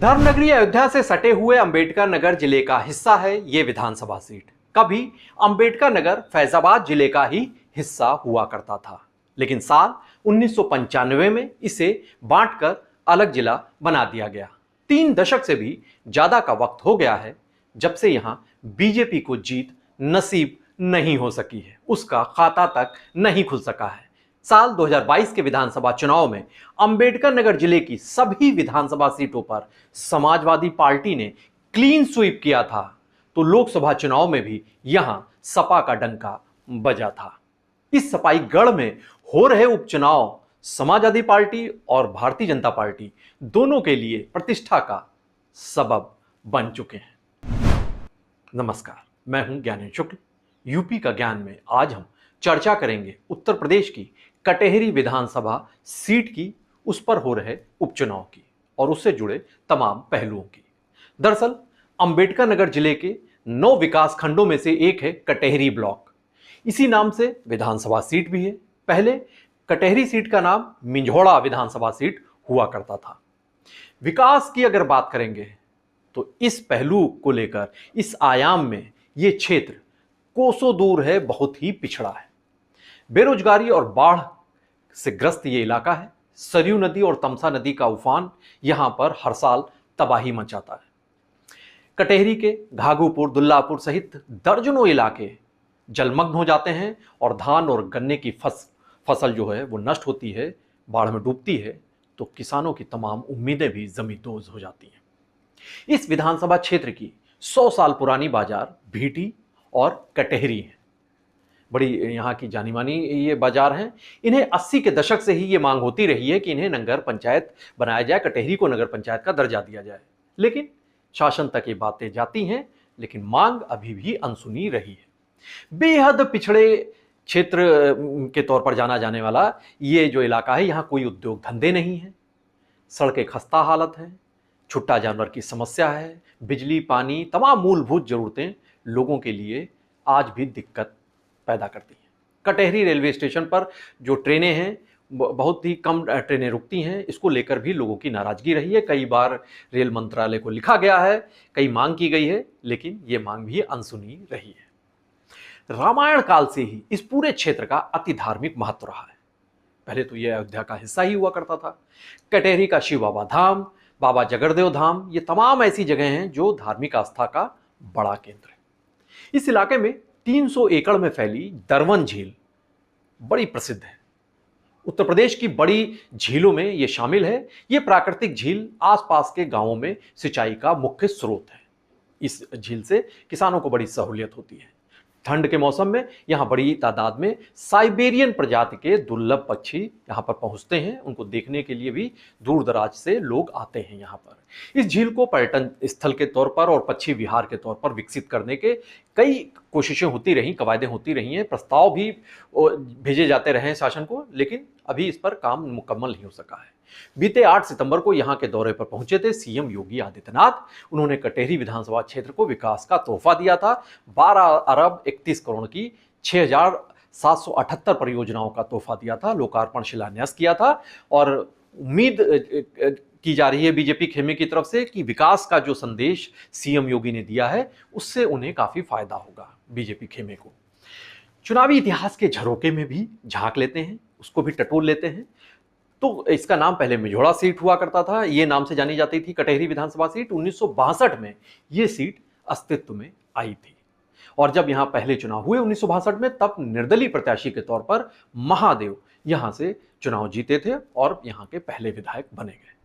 धर्मनगरी अयोध्या से सटे हुए अंबेडकर नगर जिले का हिस्सा है ये विधानसभा सीट। कभी अंबेडकर नगर फैजाबाद जिले का ही हिस्सा हुआ करता था, लेकिन साल 1995 में इसे बांटकर अलग जिला बना दिया गया। 3 दशक से भी ज्यादा का वक्त हो गया है जब से यहां बीजेपी को जीत नसीब नहीं हो सकी है, उसका खाता तक नहीं खुल सका है। साल 2022 के विधानसभा चुनाव में अंबेडकर नगर जिले की सभी विधानसभा सीटों पर समाजवादी पार्टी ने क्लीन स्वीप किया था, तो लोकसभा चुनाव में भी यहां सपा का डंका बजा था। इस सपाई गढ़ में हो रहे उपचुनाव समाजवादी पार्टी और भारतीय जनता पार्टी दोनों के लिए प्रतिष्ठा का सबब बन चुके हैं। नमस्कार, मैं हूं ज्ञानेंद्र शुक्ल। यूपी का ज्ञान में आज हम चर्चा करेंगे उत्तर प्रदेश की कटेहरी विधानसभा सीट की, उस पर हो रहे उपचुनाव की और उससे जुड़े तमाम पहलुओं की। दरअसल अंबेडकर नगर जिले के 9 विकास खंडों में से एक है कटेहरी ब्लॉक। इसी नाम से विधानसभा सीट भी है। पहले कटेहरी सीट का नाम मिंझोड़ा विधानसभा सीट हुआ करता था। विकास की अगर बात करेंगे तो इस पहलू को लेकर, इस आयाम में यह क्षेत्र कोसों दूर है, बहुत ही पिछड़ा है। बेरोजगारी और बाढ़ से ग्रस्त ये इलाका है। सरयू नदी और तमसा नदी का उफान यहां पर हर साल तबाही मचाता है। कटेहरी के घाघूपुर, दुल्लापुर सहित दर्जनों इलाके जलमग्न हो जाते हैं और धान और गन्ने की फसल जो है वो नष्ट होती है, बाढ़ में डूबती है, तो किसानों की तमाम उम्मीदें भी जमींदोज हो जाती हैं। इस विधानसभा क्षेत्र की 100 साल पुरानी बाजार भीटी और कटेहरी है। बड़ी यहाँ की जानी मानी ये बाजार हैं। इन्हें 80 के दशक से ही ये मांग होती रही है कि इन्हें नगर पंचायत बनाया जाए, कटेहरी को नगर पंचायत का दर्जा दिया जाए, लेकिन शासन तक ये बातें जाती हैं, लेकिन मांग अभी भी अनसुनी रही है। बेहद पिछड़े क्षेत्र के तौर पर जाना जाने वाला ये जो इलाका है, यहाँ कोई उद्योग धंधे नहीं है, सड़कें खस्ता हालत है, छुट्टा जानवर की समस्या है, बिजली पानी तमाम मूलभूत जरूरतें लोगों के लिए आज भी दिक्कत पैदा करती हैं। कटेहरी रेलवे स्टेशन पर जो ट्रेनें हैं, बहुत ही कम ट्रेनें रुकती हैं, इसको लेकर भी लोगों की नाराजगी रही है। कई बार रेल मंत्रालय को लिखा गया है, कई मांग की गई है, लेकिन ये मांग भी अनसुनी रही है। रामायण काल से ही इस पूरे क्षेत्र का अति धार्मिक महत्व रहा है। पहले तो यह अयोध्या का हिस्सा ही हुआ करता था। कटेहरी का शिव बाबा धाम, बाबा जगरदेव धाम, ये तमाम ऐसी जगह हैं जो धार्मिक आस्था का बड़ा केंद्र है। इस इलाके में 300 एकड़ में फैली दरवन झील बड़ी प्रसिद्ध है। उत्तर प्रदेश की बड़ी झीलों में यह शामिल है। यह प्राकृतिक झील आसपास के गांवों में सिंचाई का मुख्य स्रोत है। इस झील से किसानों को बड़ी सहूलियत होती है। ठंड के मौसम में यहां बड़ी तादाद में साइबेरियन प्रजाति के दुर्लभ पक्षी यहां पर पहुंचते हैं। उनको देखने के लिए भी दूर दराज से लोग आते हैं यहां पर। इस झील को पर्यटन स्थल के तौर पर और पक्षी विहार के तौर पर विकसित करने के कई कोशिशें होती रहीं, कवायदें होती रही हैं, प्रस्ताव भी भेजे जाते रहे हैं शासन को, लेकिन अभी इस पर काम मुकम्मल नहीं हो सका है। बीते 8 सितंबर को यहां के दौरे पर पहुंचे थे सीएम योगी आदित्यनाथ। उन्होंने कटेहरी विधानसभा क्षेत्र को विकास का तोहफा दिया था। 12 अरब 31 करोड़ की 6,778 परियोजनाओं का तोहफा दिया था, लोकार्पण शिलान्यास किया था और उम्मीद की जा रही है बीजेपी खेमे की तरफ से कि विकास का जो संदेश सीएम योगी ने दिया है उससे उन्हें काफी फायदा होगा बीजेपी खेमे को। चुनावी इतिहास के झरोके में भी झांक लेते हैं, उसको भी टटोल लेते हैं। तो इसका नाम पहले मिंझोड़ा सीट हुआ करता था, ये नाम से जानी जाती थी कटेहरी विधानसभा सीट। 1962 में ये सीट अस्तित्व में आई थी और जब यहां पहले चुनाव हुए 1962 में, तब निर्दलीय प्रत्याशी के तौर पर महादेव यहां से चुनाव जीते थे और यहां के पहले विधायक बने गए।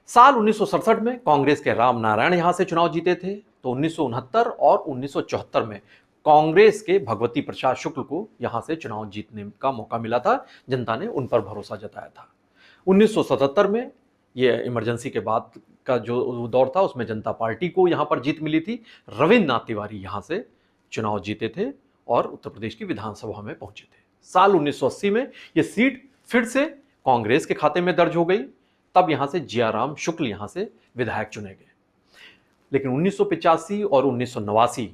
साल 1967 में कांग्रेस के राम नारायण यहां से चुनाव जीते थे, तो 1969 और 1974 में कांग्रेस के भगवती प्रसाद शुक्ल को यहां से चुनाव जीतने का मौका मिला था। जनता ने उन पर भरोसा जताया था। 1977 में यह इमरजेंसी के बाद का जो दौर था उसमें जनता पार्टी को यहां पर जीत मिली थी। रविंद्र नाथ तिवारी यहां से चुनाव जीते थे और उत्तर प्रदेश की विधानसभा में पहुंचे थे। साल 1980 में यह सीट फिर से कांग्रेस के खाते में दर्ज हो गई। तब यहां से जियाराम शुक्ल यहां से विधायक चुने गए। लेकिन 1985 और 1989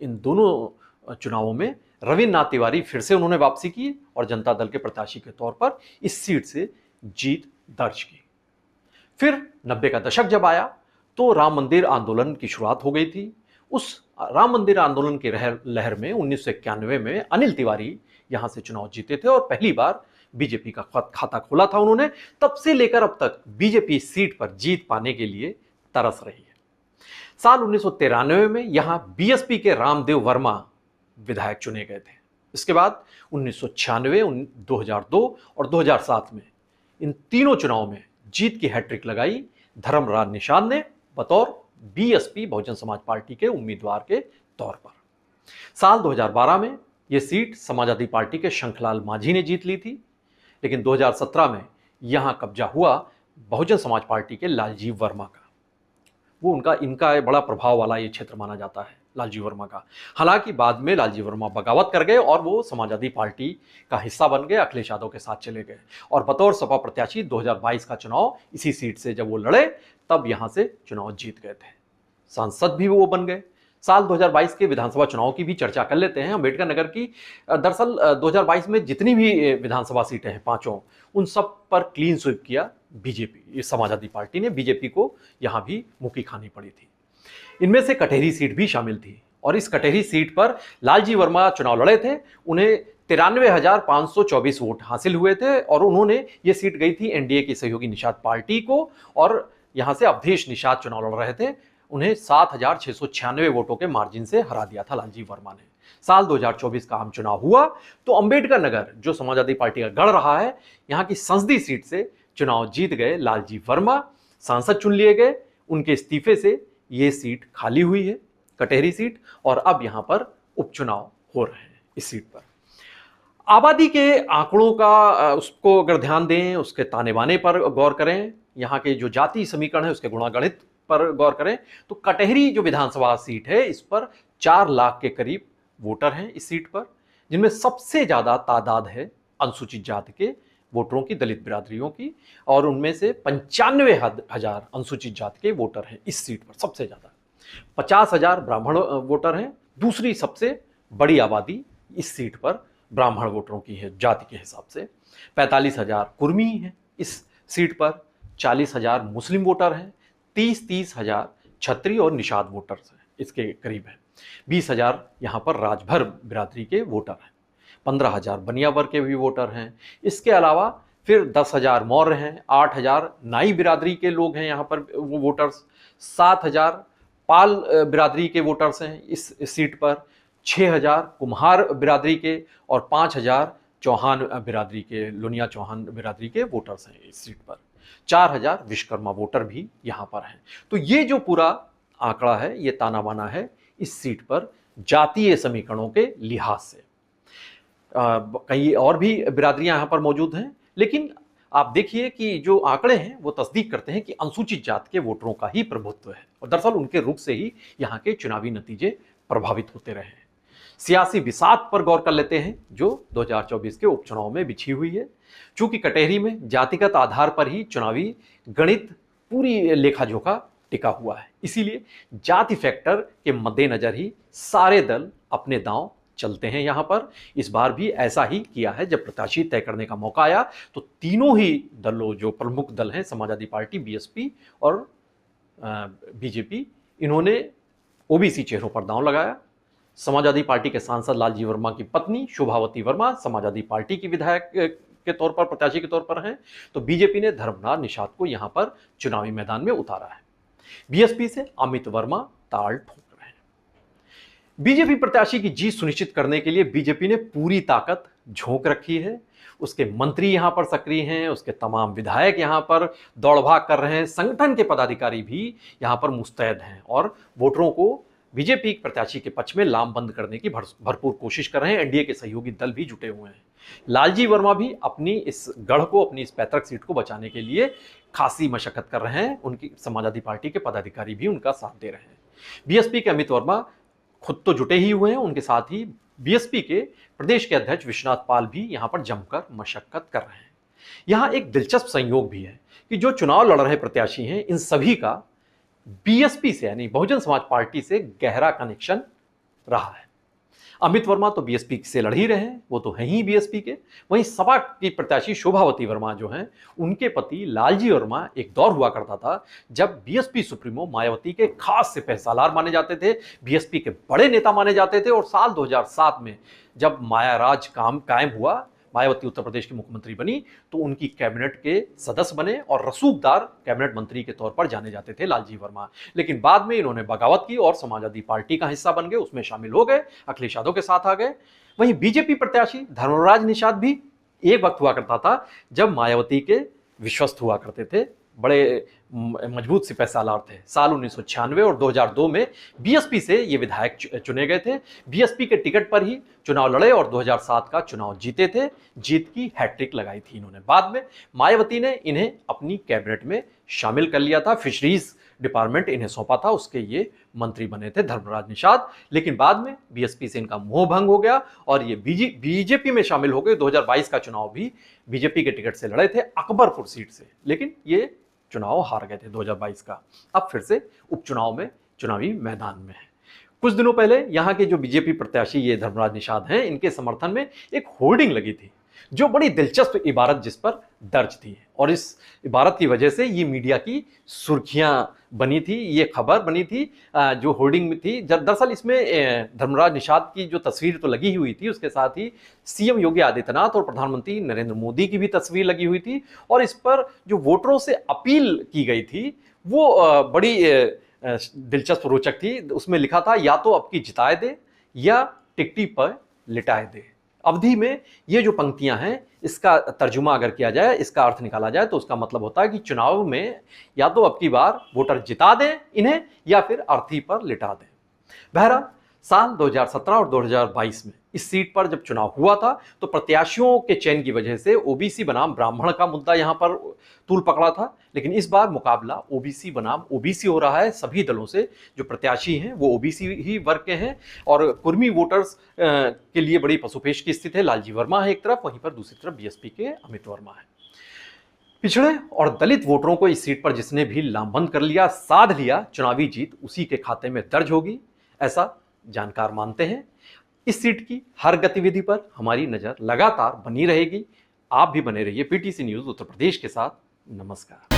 इन दोनों चुनावों में रविंद्र नाथ तिवारी फिर से उन्होंने वापसी की और जनता दल के प्रत्याशी के तौर पर इस सीट से जीत दर्ज की। फिर 90 का दशक जब आया तो राम मंदिर आंदोलन की शुरुआत हो गई थी। उस राम मंदिर आंदोलन की लहर में 1991 में अनिल तिवारी यहां से चुनाव जीते थे और पहली बार बीजेपी का खाता खोला था उन्होंने। तब से लेकर अब तक बीजेपी सीट पर जीत पाने के लिए तरस रही है। साल 1993 में यहां बीएसपी के रामदेव वर्मा विधायक चुने गए थे। इसके बाद 1996, 2002 और 2007 में इन तीनों चुनाव में जीत की हैट्रिक लगाई धर्मराज निषाद ने बतौर बीएसपी बहुजन समाज पार्टी के उम्मीदवार के तौर पर। साल 2012 में यह सीट समाजवादी पार्टी के शंखलाल मांझी ने जीत ली थी, लेकिन 2017 में यहां कब्जा हुआ बहुजन समाज पार्टी के लालजी वर्मा का। वो इनका बड़ा प्रभाव वाला ये क्षेत्र माना जाता है लालजी वर्मा का। हालांकि बाद में लालजी वर्मा बगावत कर गए और वो समाजवादी पार्टी का हिस्सा बन गए, अखिलेश यादव के साथ चले गए और बतौर सपा प्रत्याशी 2022 का चुनाव इसी सीट से जब वो लड़े तब यहां से चुनाव जीत गए थे। सांसद भी वो बन गए। साल 2022 के विधानसभा चुनाव की भी चर्चा कर लेते हैं। अंबेडकर नगर की दरअसल 2022 में जितनी भी विधानसभा सीटें हैं पांचों, उन सब पर क्लीन स्वीप किया बीजेपी, समाजवादी पार्टी ने। बीजेपी को यहां भी मुक्की खानी पड़ी थी। इनमें से कटेहरी सीट भी शामिल थी और इस कटेहरी सीट पर लालजी वर्मा चुनाव लड़े थे। उन्हें 93,524 वोट हासिल हुए थे और उन्होंने ये सीट गई थी एनडीए की सहयोगी निषाद पार्टी को और यहां से अवधेश निषाद चुनाव लड़ रहे थे। उन्हें 7,696 वोटों के मार्जिन से हरा दिया था लालजी वर्मा ने। साल 2024 का आम चुनाव हुआ तो अंबेडकर नगर, जो समाजवादी पार्टी का गढ़ रहा है, यहां की संसदीय सीट से चुनाव जीत गए लालजी वर्मा। सांसद चुन लिए गए। उनके इस्तीफे से ये सीट खाली हुई है, कटेहरी सीट, और अब यहां पर उपचुनाव हो रहे हैं इस सीट पर। आबादी के आंकड़ों का उसको अगर ध्यान दें, उसके ताने बाने पर गौर करें, यहाँ के जो जाति समीकरण है उसके गुणागणित पर गौर करें, तो कटेहरी जो विधानसभा सीट है इस पर 4 लाख के करीब वोटर हैं इस सीट पर, जिनमें सबसे ज्यादा तादाद है अनुसूचित जाति के वोटरों की, दलित बिरादरियों की, और उनमें से 95,000 अनुसूचित जाति के वोटर हैं इस सीट पर सबसे ज्यादा। 50,000 ब्राह्मण वोटर हैं। दूसरी सबसे बड़ी आबादी इस सीट पर ब्राह्मण वोटरों की है जाति के हिसाब से। 45,000 कुर्मी हैं इस सीट पर। 40,000 मुस्लिम वोटर हैं। 30,000 छत्री और निषाद वोटर्स हैं इसके करीब हैं। 20,000 यहाँ पर राजभर बिरादरी के वोटर हैं। 15,000 बनिया वर्ग के भी वोटर हैं। इसके अलावा फिर 10,000 मौर्य हैं। 8,000 नाई बिरादरी के लोग हैं यहाँ पर वो वोटर्स। 7,000 पाल बिरादरी के वोटर्स हैं इस सीट पर। 6,000 कुम्हार बिरादरी के और 5,000 चौहान बिरादरी के, लुनिया चौहान बिरादरी के वोटर्स हैं इस सीट पर। 4,000 विश्वकर्मा वोटर भी यहाँ पर हैं। तो ये जो पूरा आंकड़ा है ये ताना बाना है इस सीट पर जातीय समीकरणों के लिहाज से। कई और भी बिरादरियां यहाँ पर मौजूद हैं, लेकिन आप देखिए कि जो आंकड़े हैं वो तस्दीक करते हैं कि अनुसूचित जाति के वोटरों का ही प्रभुत्व है और दरअसल उनके रुख से ही यहाँ के चुनावी नतीजे प्रभावित होते रहे हैं। सियासी बिसात पर गौर कर लेते हैं जो 2024 के उपचुनाव में बिछी हुई है। चूंकि कटेहरी में जातिगत आधार पर ही चुनावी गणित पूरी लेखा जोखा टिका हुआ है, इसीलिए जाति फैक्टर के मद्देनजर ही सारे दल अपने दांव चलते हैं यहाँ पर। इस बार भी ऐसा ही किया है। जब प्रत्याशी तय करने का मौका आया तो तीनों ही दलों, जो प्रमुख दल हैं समाजवादी पार्टी, बीएसपी और बीजेपी, इन्होंने ओबीसी चेहरों पर दांव लगाया। समाजवादी पार्टी के सांसद लालजी वर्मा की पत्नी शोभावती वर्मा समाजवादी पार्टी की विधायक के तौर पर, प्रत्याशी के तौर पर हैं, तो बीजेपी ने धर्मराज निषाद को यहां पर चुनावी मैदान में उतारा है। बीएसपी से अमित वर्मा ताल ठोक रहे हैं। बीजेपी प्रत्याशी की जीत सुनिश्चित करने के लिए बीजेपी ने पूरी ताकत झोंक रखी है। उसके मंत्री यहां पर सक्रिय हैं, उसके तमाम विधायक यहां पर दौड़भाग कर रहे हैं, संगठन के पदाधिकारी भी यहां पर मुस्तैद हैं और वोटरों को बीजेपी प्रत्याशी के पक्ष में लामबंद करने की भरपूर कोशिश कर रहे हैं। एनडीए के सहयोगी दल भी जुटे हुए हैं। लालजी वर्मा भी अपनी इस गढ़ को, अपनी इस पैतृक सीट को बचाने के लिए खासी मशक्कत कर रहे हैं। उनकी समाजवादी पार्टी के पदाधिकारी भी उनका साथ दे रहे हैं। बीएसपी के अमित वर्मा खुद तो जुटे ही हुए हैं, उनके साथ ही बीएसपी के प्रदेश के अध्यक्ष विश्वनाथ पाल भी यहां पर जमकर मशक्कत कर रहे हैं। यहां एक दिलचस्प संयोग भी है कि जो चुनाव लड़ रहे प्रत्याशी हैं, इन सभी का बीएसपी से यानी बहुजन समाज पार्टी से गहरा कनेक्शन रहा है। अमित वर्मा तो बीएसपी से लड़ ही रहे हैं, वो तो हैं ही बीएसपी के। वहीं सपा की प्रत्याशी शोभावती वर्मा जो हैं, उनके पति लालजी वर्मा एक दौर हुआ करता था जब बीएसपी सुप्रीमो मायावती के खास सिपह सालार माने जाते थे, बीएसपी के बड़े नेता माने जाते थे। और साल 2007 में जब माया राज कायम हुआ, मायावती उत्तर प्रदेश की मुख्यमंत्री बनी, तो उनकी कैबिनेट के सदस्य बने और रसूखदार कैबिनेट मंत्री के तौर पर जाने जाते थे लालजी वर्मा। लेकिन बाद में इन्होंने बगावत की और समाजवादी पार्टी का हिस्सा बन गए, उसमें शामिल हो गए, अखिलेश यादव के साथ आ गए। वहीं बीजेपी प्रत्याशी धर्मराज निषाद भी एक वक्त हुआ करता था जब मायावती के विश्वस्त हुआ करते थे, बड़े मजबूत सिपह सालार थे। साल 1996 और 2002 में बीएसपी से ये विधायक चुने गए थे, बीएसपी के टिकट पर ही चुनाव लड़े और 2007 का चुनाव जीते थे। जीत की हैट्रिक लगाई थी इन्होंने। बाद में मायावती ने इन्हें अपनी कैबिनेट में शामिल कर लिया था, फिशरीज डिपार्टमेंट इन्हें सौंपा था, उसके ये मंत्री बने थे धर्मराज निषाद। लेकिन बाद में बीएसपी से इनका मोह भंग हो गया और ये बीजेपी में शामिल हो गए। 2022 का चुनाव भी बीजेपी के टिकट से लड़े थे, अकबरपुर सीट से, लेकिन ये चुनाव हार गए थे 2022 का। अब फिर से उपचुनाव में चुनावी मैदान में है। कुछ दिनों पहले यहाँ के जो बीजेपी प्रत्याशी ये धर्मराज निषाद हैं, इनके समर्थन में एक होर्डिंग लगी थी जो बड़ी दिलचस्प इबारत जिस पर दर्ज थी, और इस इबारत की वजह से ये मीडिया की सुर्खियां बनी थी, ये खबर बनी थी जो होर्डिंग में थी। दरअसल इसमें धर्मराज निषाद की जो तस्वीर तो लगी हुई थी, उसके साथ ही सीएम योगी आदित्यनाथ और प्रधानमंत्री नरेंद्र मोदी की भी तस्वीर लगी हुई थी। और इस पर जो वोटरों से अपील की गई थी वो बड़ी दिलचस्प रोचक थी। उसमें लिखा था, या तो अब की जिताए दे या टिकटी पर लिटाए दे। अवधि में ये जो पंक्तियां हैं, इसका तर्जुमा अगर किया जाए, इसका अर्थ निकाला जाए, तो उसका मतलब होता है कि चुनाव में या तो अब की बार वोटर जिता दें इन्हें या फिर अर्थी पर लिटा दें। बहरहाल साल 2017 और 2022 में इस सीट पर जब चुनाव हुआ था तो प्रत्याशियों के चयन की वजह से ओबीसी बनाम ब्राह्मण का मुद्दा यहां पर तूल पकड़ा था। लेकिन इस बार मुकाबला ओबीसी बनाम ओबीसी हो रहा है। सभी दलों से जो प्रत्याशी हैं वो ओबीसी ही वर्ग के हैं और कुर्मी वोटर्स के लिए बड़ी पसुपेश की स्थिति है। लालजी वर्मा है एक तरफ, वहीं पर दूसरी तरफ बीएसपी के अमित वर्मा है। पिछड़े और दलित वोटरों को इस सीट पर जिसने भी लामबंद कर लिया, साध लिया, चुनावी जीत उसी के खाते में दर्ज होगी, ऐसा जानकार मानते हैं। इस सीट की हर गतिविधि पर हमारी नजर लगातार बनी रहेगी। आप भी बने रहिए पीटीसी न्यूज उत्तर प्रदेश के साथ। नमस्कार।